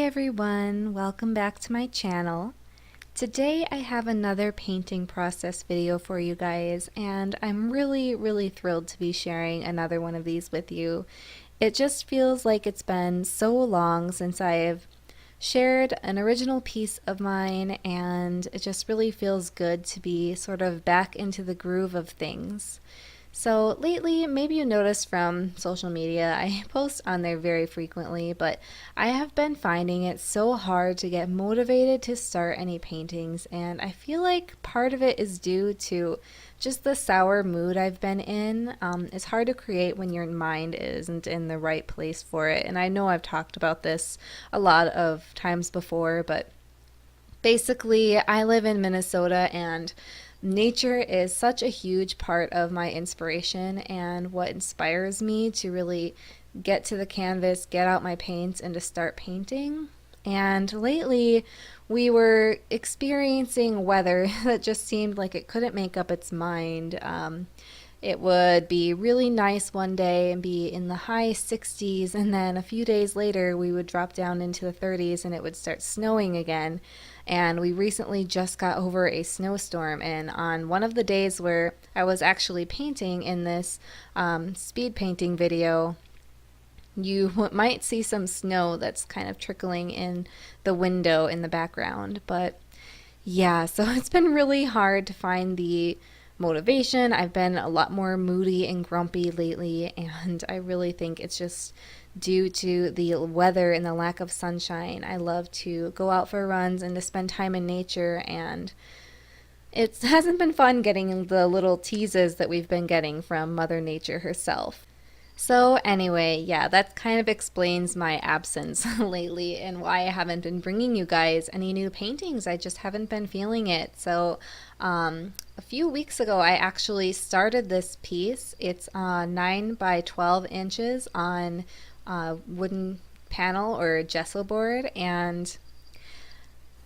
everyone, welcome back to my channel. Today I have another painting process video for you guys, and I'm really thrilled to be sharing another one of these with you. It just feels like it's been so long since I've shared an original piece of mine, and it just really feels good to be sort of back into the groove of things. So lately, maybe you noticed from social media, I post on there very frequently, but I have been finding it so hard to get motivated to start any paintings, and I feel like part of it is due to just the sour mood I've been in. It's hard to create when your mind isn't in the right place for it, and I know I've talked about this a lot of times before, but basically, I live in Minnesota, and nature is such a huge part of my inspiration and what inspires me to really get to the canvas, get out my paints, and to start painting. And lately, we were experiencing weather that just seemed like it couldn't make up its mind. It would be really nice one day and be in the high 60s, and then a few days later we would drop down into the 30s and it would start snowing again. And we recently just got over a snowstorm, and on one of the days where I was actually painting in this speed painting video, you might see some snow that's kind of trickling in the window in the background. But yeah, so it's been really hard to find the motivation. I've been a lot more moody and grumpy lately, and I really think it's just due to the weather and the lack of sunshine. I love to go out for runs and to spend time in nature, and it hasn't been fun getting the little teases that we've been getting from Mother Nature herself. So anyway, yeah, that kind of explains my absence lately and why I haven't been bringing you guys any new paintings. I just haven't been feeling it. So a few weeks ago, I actually started this piece. It's 9 by 12 inches on wooden panel or gesso board, and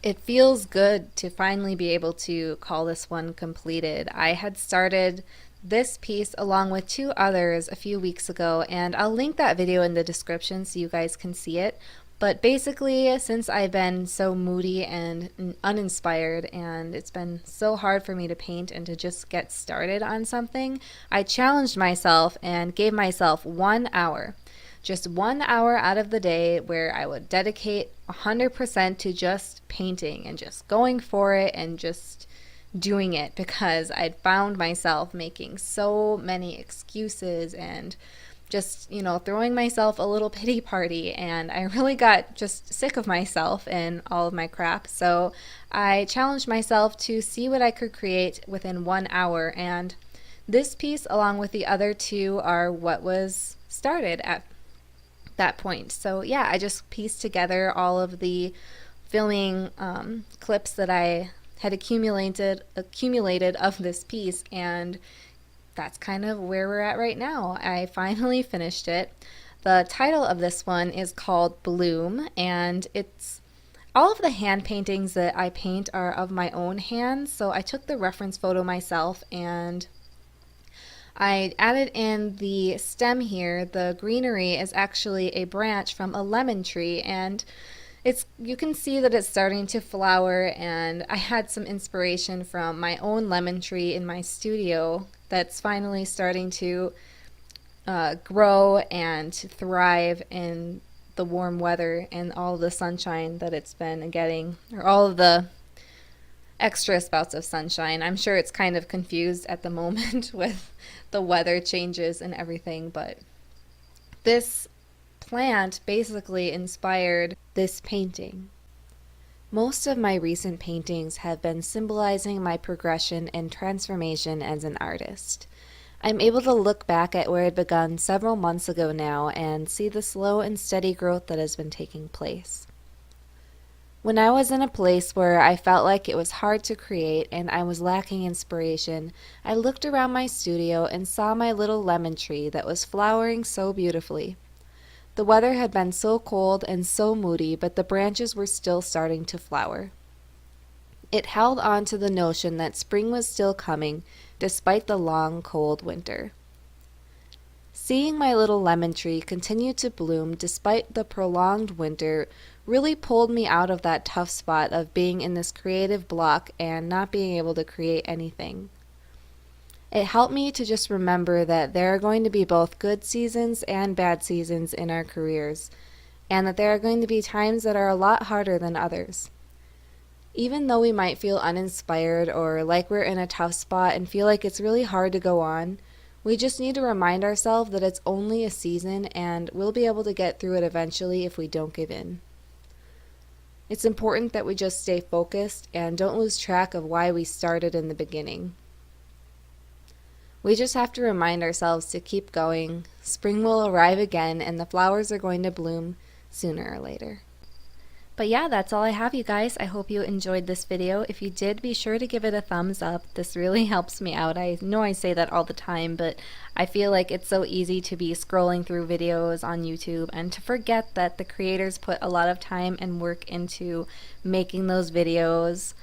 it feels good to finally be able to call this one completed. I had started this piece along with two others a few weeks ago, and I'll link that video in the description so you guys can see it. But basically, since I've been so moody and uninspired, and it's been so hard for me to paint and to just get started on something, I challenged myself and gave myself 1 hour. Just 1 hour out of the day where I would dedicate 100% to just painting and just going for it and just doing it, because I'd found myself making so many excuses and just, throwing myself a little pity party, and I really got just sick of myself and all of my crap. So I challenged myself to see what I could create within 1 hour, and this piece along with the other two are what was started at that point. So yeah, I just pieced together all of the filming clips that I had accumulated of this piece, and that's kind of where we're at right now. I finally finished it. The title of this one is called Bloom, and it's all of the hand paintings that I paint are of my own hands, so I took the reference photo myself and I added in the stem here. The greenery is actually a branch from a lemon tree, and you can see that it's starting to flower, and I had some inspiration from my own lemon tree in my studio that's finally starting to grow and to thrive in the warm weather and all the sunshine that it's been getting, or all of the extra spouts of sunshine. I'm sure it's kind of confused at the moment with the weather changes and everything, but this plant basically inspired this painting. Most of my recent paintings have been symbolizing my progression and transformation as an artist. I'm able to look back at where I'd begun several months ago now and see the slow and steady growth that has been taking place. When I was in a place where I felt like it was hard to create and I was lacking inspiration, I looked around my studio and saw my little lemon tree that was flowering so beautifully. The weather had been so cold and so moody, but the branches were still starting to flower. It held on to the notion that spring was still coming, despite the long, cold winter. Seeing my little lemon tree continue to bloom despite the prolonged winter really pulled me out of that tough spot of being in this creative block and not being able to create anything. It helped me to just remember that there are going to be both good seasons and bad seasons in our careers, and that there are going to be times that are a lot harder than others. Even though we might feel uninspired or like we're in a tough spot and feel like it's really hard to go on, we just need to remind ourselves that it's only a season and we'll be able to get through it eventually if we don't give in. It's important that we just stay focused and don't lose track of why we started in the beginning. We just have to remind ourselves to keep going. Spring will arrive again and the flowers are going to bloom sooner or later. But yeah, that's all I have, you guys. I hope you enjoyed this video. If you did, be sure to give it a thumbs up. This really helps me out. I know I say that all the time, but I feel like it's so easy to be scrolling through videos on YouTube and to forget that the creators put a lot of time and work into making those videos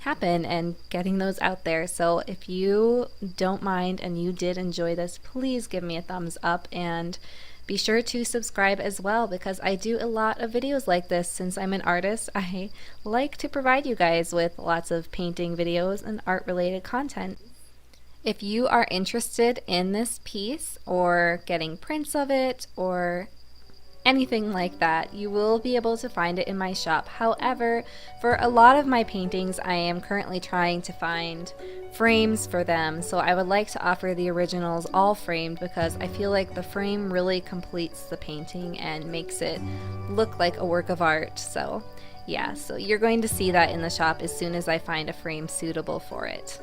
happen and getting those out there. So if you don't mind and you did enjoy this, please give me a thumbs up and be sure to subscribe as well, because I do a lot of videos like this. Since I'm an artist, I like to provide you guys with lots of painting videos and art related content. If you are interested in this piece or getting prints of it or anything like that, you will be able to find it in my shop. However, for a lot of my paintings, I am currently trying to find frames for them, so I would like to offer the originals all framed because I feel like the frame really completes the painting and makes it look like a work of art. So yeah, so you're going to see that in the shop as soon as I find a frame suitable for it.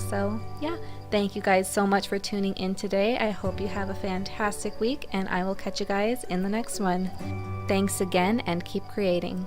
So yeah, thank you guys so much for tuning in today. I hope you have a fantastic week and I will catch you guys in the next one. Thanks again and keep creating.